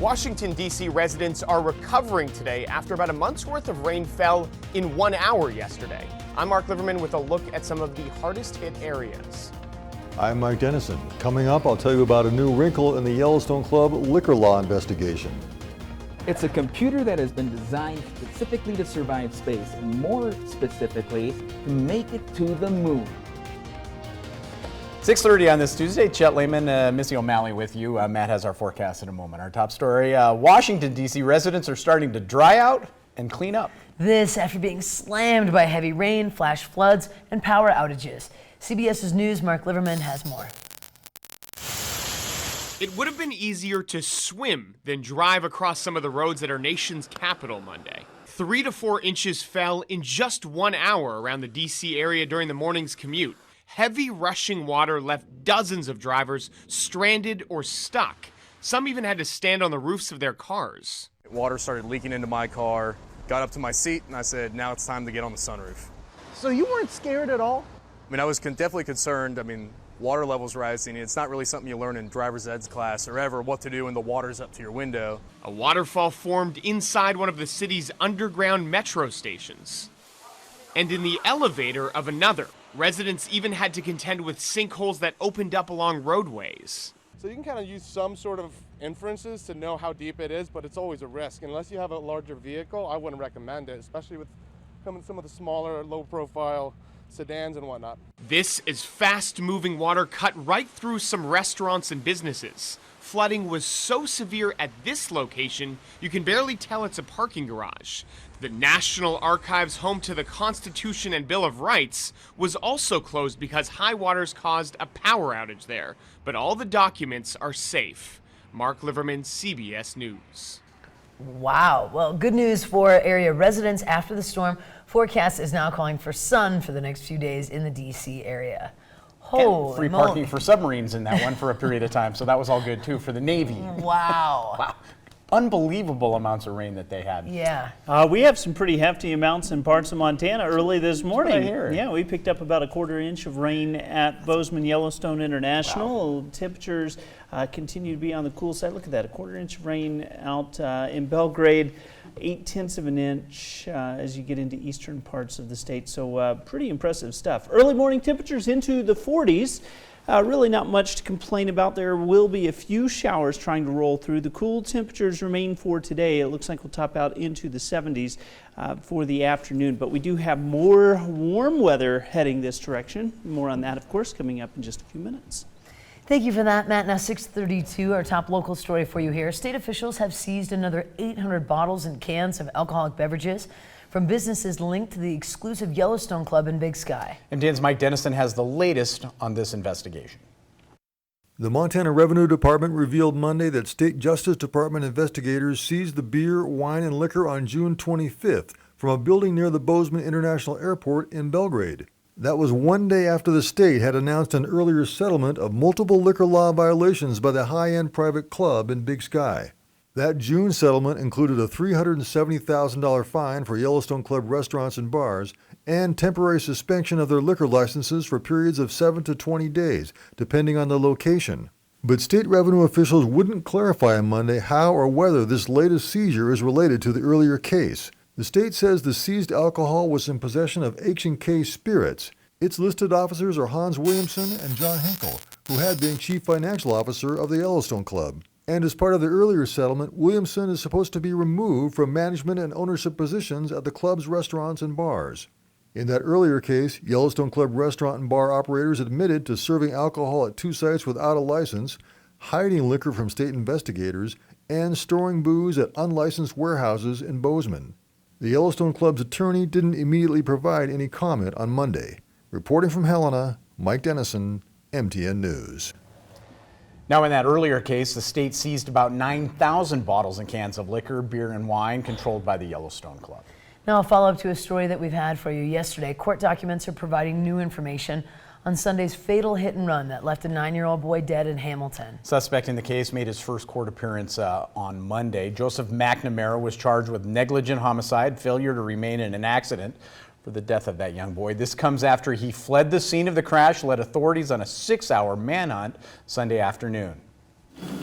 Washington, D.C. residents are recovering today after about a month's worth of rain fell in 1 hour yesterday. I'm Mark Liverman with a look at some of the hardest hit areas. I'm Mike Dennison. Coming up, I'll tell you about a new wrinkle in the Yellowstone Club liquor law investigation. It's a computer that has been designed specifically to survive space, and more specifically, to make it to the moon. 6:30 on this Tuesday. Chet Lehman, Missy O'Malley with you. Matt has our forecast in a moment. Our top story, Washington, D.C. residents are starting to dry out and clean up. This after being slammed by heavy rain, flash floods, and power outages. CBS's News' Mark Liverman has more. It would have been easier to swim than drive across some of the roads at our nation's capital Monday. 3 to 4 inches fell in just 1 hour around the D.C. area during the morning's commute. Heavy rushing water left dozens of drivers stranded or stuck. Some even had to stand on the roofs of their cars. Water started leaking into my car, got up to my seat, and I said, now it's time to get on the sunroof. So you weren't scared at all? I mean, I was definitely concerned. I mean, water levels rising. It's not really something you learn in driver's ed class or ever, what to do when the water's up to your window. A waterfall formed inside one of the city's underground metro stations. And in the elevator of another. Residents even had to contend with sinkholes that opened up along roadways. So you can kind of use some sort of inferences to know how deep it is, but it's always a risk. Unless you have a larger vehicle, I wouldn't recommend it, especially with some of the smaller, low-profile sedans and whatnot. This is fast-moving water cut right through some restaurants and businesses. Flooding was so severe at this location, you can barely tell it's a parking garage. The National Archives, home to the Constitution and Bill of Rights, was also closed because high waters caused a power outage there. But all the documents are safe. Mark Liverman, CBS News. Wow. Well, good news for area residents after the storm. Forecast is now calling for sun for the next few days in the D.C. area. Holy free parking for submarines in that one for a period of time, so that was all good too for the Navy. Wow. Wow. Unbelievable amounts of rain that they had. Yeah. We have some pretty hefty amounts in parts of Montana early this morning. That's what I hear. Yeah, we picked up about a 1/4 inch of rain at Bozeman Yellowstone International. Wow. Temperatures continue to be on the cool side. Look at that, a 1/4 inch of rain out in Belgrade. 0.8 of an inch as you get into eastern parts of the state. So pretty impressive stuff. Early morning temperatures into the 40s. Really not much to complain about. There will be a few showers trying to roll through. The cool temperatures remain for today. It looks like we'll top out into the 70s for the afternoon. But we do have more warm weather heading this direction. More on that, of course, coming up in just a few minutes. Thank you for that, Matt. Now 6:32, our top local story for you here. State officials have seized another 800 bottles and cans of alcoholic beverages from businesses linked to the exclusive Yellowstone Club in Big Sky. And Dan's Mike Dennison has the latest on this investigation. The Montana Revenue Department revealed Monday that State Justice Department investigators seized the beer, wine, and liquor on June 25th from a building near the Bozeman International Airport in Belgrade. That was 1 day after the state had announced an earlier settlement of multiple liquor law violations by the high-end private club in Big Sky. That June settlement included a $370,000 fine for Yellowstone Club restaurants and bars and temporary suspension of their liquor licenses for periods of 7 to 20 days, depending on the location. But state revenue officials wouldn't clarify on Monday how or whether this latest seizure is related to the earlier case. The state says the seized alcohol was in possession of H&K Spirits. Its listed officers are Hans Williamson and John Henkel, who had been chief financial officer of the Yellowstone Club. And as part of the earlier settlement, Williamson is supposed to be removed from management and ownership positions at the club's restaurants and bars. In that earlier case, Yellowstone Club restaurant and bar operators admitted to serving alcohol at 2 sites without a license, hiding liquor from state investigators, and storing booze at unlicensed warehouses in Bozeman. The Yellowstone Club's attorney didn't immediately provide any comment on Monday. Reporting from Helena, Mike Dennison, MTN News. Now, in that earlier case, the state seized about 9,000 bottles and cans of liquor, beer, and wine controlled by the Yellowstone Club. Now, a follow-up to a story that we've had for you yesterday. Court documents are providing new information on Sunday's fatal hit and run that left a 9-year-old boy dead in Hamilton. Suspect in the case made his first court appearance on Monday. Joseph McNamara was charged with negligent homicide, failure to remain in an accident for the death of that young boy. This comes after he fled the scene of the crash, led authorities on a 6-hour manhunt Sunday afternoon.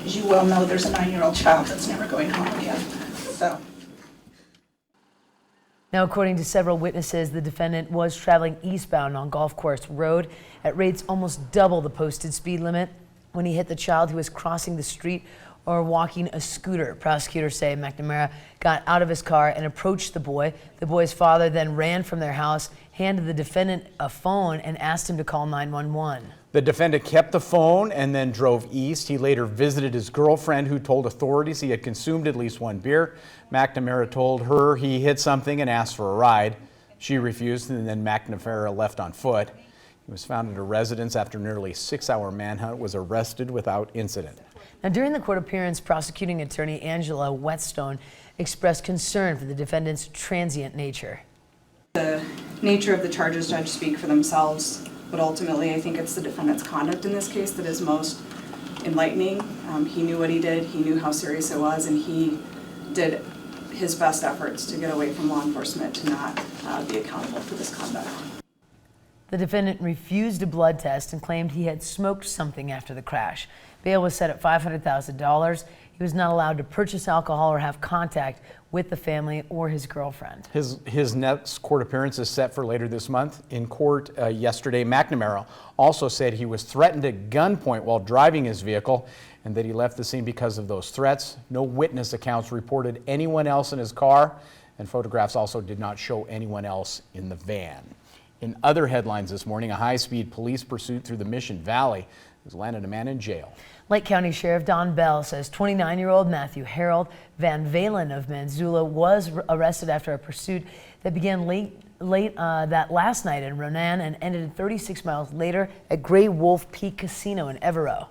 As you well know, there's a 9-year-old child that's never going home again. So. Now, according to several witnesses, the defendant was traveling eastbound on Golf Course Road at rates almost double the posted speed limit when he hit the child who was crossing the street or walking a scooter. Prosecutors say McNamara got out of his car and approached the boy. The boy's father then ran from their house, handed the defendant a phone, and asked him to call 911. The defendant kept the phone and then drove east. He later visited his girlfriend, who told authorities he had consumed at least one beer. McNamara told her he hit something and asked for a ride. She refused, and then McNamara left on foot. He was found at a residence after a nearly 6-hour manhunt, was arrested without incident. Now, during the court appearance, prosecuting attorney Angela Whetstone expressed concern for the defendant's transient nature. The nature of the charges, Judge, speak for themselves, but ultimately I think it's the defendant's conduct in this case that is most enlightening. He knew what he did, he knew how serious it was, and he did his best efforts to get away from law enforcement to not be accountable for this conduct. The defendant refused a blood test and claimed he had smoked something after the crash. Bail was set at $500,000. He was not allowed to purchase alcohol or have contact with the family or his girlfriend. His next court appearance is set for later this month. In court yesterday, McNamara also said he was threatened at gunpoint while driving his vehicle and that he left the scene because of those threats. No witness accounts reported anyone else in his car, and photographs also did not show anyone else in the van. In other headlines this morning, a high-speed police pursuit through the Mission Valley has landed a man in jail. Lake County Sheriff Don Bell says 29-year-old Matthew Harold Van Valen of Missoula was arrested after a pursuit that began late that last night in Ronan and ended 36 miles later at Gray Wolf Peak Casino in Evero.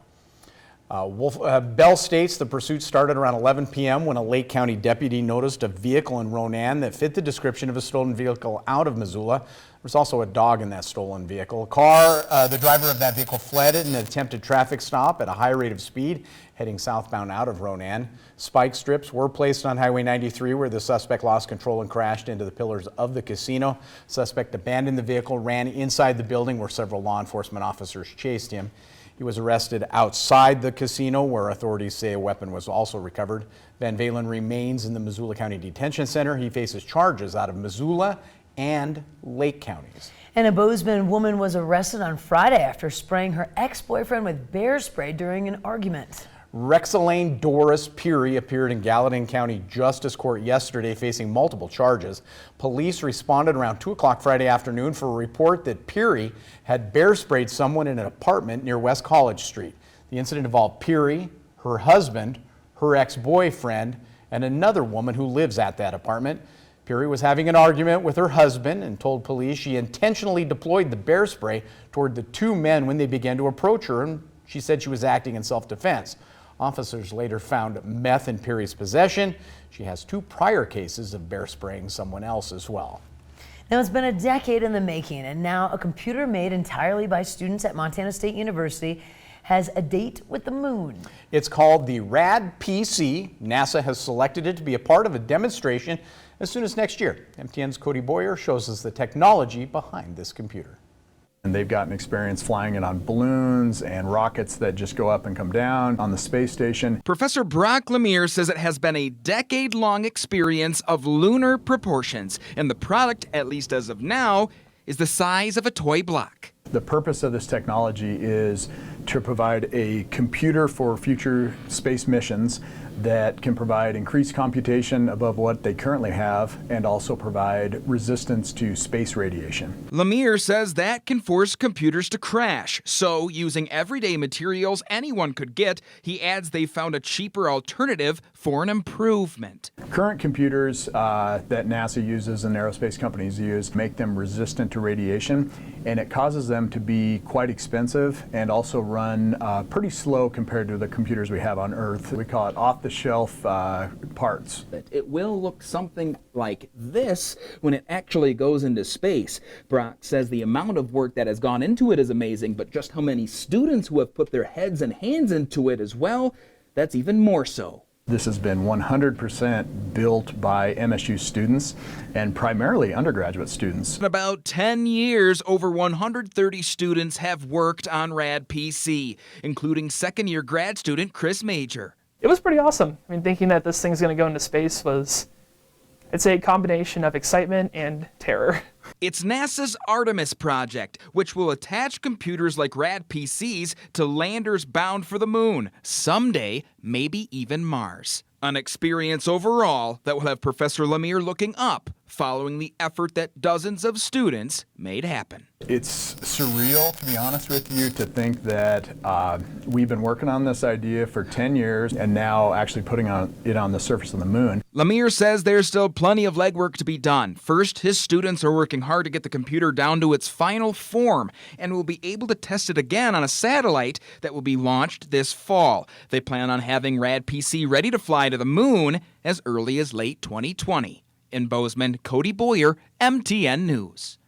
Bell states the pursuit started around 11 p.m. when a Lake County deputy noticed a vehicle in Ronan that fit the description of a stolen vehicle out of Missoula. There's also a dog in that stolen vehicle. The driver of that vehicle fled in an attempted traffic stop at a high rate of speed, heading southbound out of Ronan. Spike strips were placed on Highway 93 where the suspect lost control and crashed into the pillars of the casino. Suspect abandoned the vehicle, ran inside the building where several law enforcement officers chased him. He was arrested outside the casino where authorities say a weapon was also recovered. Van Valen remains in the Missoula County Detention Center. He faces charges out of Missoula and Lake counties. And a Bozeman woman was arrested on Friday after spraying her ex-boyfriend with bear spray during an argument. Rexelaine Doris Peary appeared in Gallatin County Justice Court yesterday facing multiple charges. Police responded around 2 o'clock Friday afternoon for a report that Peary had bear sprayed someone in an apartment near West College Street. The incident involved Peary, her husband, her ex-boyfriend, and another woman who lives at that apartment. Peary was having an argument with her husband and told police she intentionally deployed the bear spray toward the two men when they began to approach her, and she said she was acting in self-defense. Officers later found meth in Peary's possession. She has 2 prior cases of bear spraying someone else as well. Now, it's been a decade in the making, and now a computer made entirely by students at Montana State University has a date with the moon. It's called the RAD-PC. NASA has selected it to be a part of a demonstration as soon as next year. MTN's Cody Boyer shows us the technology behind this computer. And they've gotten experience flying it on balloons and rockets that just go up and come down on the space station. Professor Brock Lemire says it has been a decade-long experience of lunar proportions, and the product, at least as of now, is the size of a toy block. The purpose of this technology is to provide a computer for future space missions that can provide increased computation above what they currently have and also provide resistance to space radiation. Lemire says that can force computers to crash. So, using everyday materials anyone could get, he adds they found a cheaper alternative for an improvement. Current computers that NASA uses and aerospace companies use make them resistant to radiation, and it causes them to be quite expensive and also run pretty slow compared to the computers we have on Earth. We call it off-the-shelf parts. It will look something like this when it actually goes into space. Brock says the amount of work that has gone into it is amazing, but just how many students who have put their heads and hands into it as well, that's even more so. This has been 100% built by MSU students and primarily undergraduate students. In about 10 years, over 130 students have worked on RAD-PC, including second-year grad student Chris Major. It was pretty awesome. I mean, thinking that this thing's going to go into space was, I'd say, a combination of excitement and terror. It's NASA's Artemis project, which will attach computers like RAD-PCs to landers bound for the moon, someday maybe even Mars. An experience overall that will have Professor Lemire looking up following the effort that dozens of students made happen. It's surreal, to be honest with you, to think that we've been working on this idea for 10 years and now actually putting it on the surface of the moon. Lemire says there's still plenty of legwork to be done. First, his students are working hard to get the computer down to its final form and will be able to test it again on a satellite that will be launched this fall. They plan on having RAD-PC ready to fly to the moon as early as late 2020. In Bozeman, Cody Boyer, MTN News.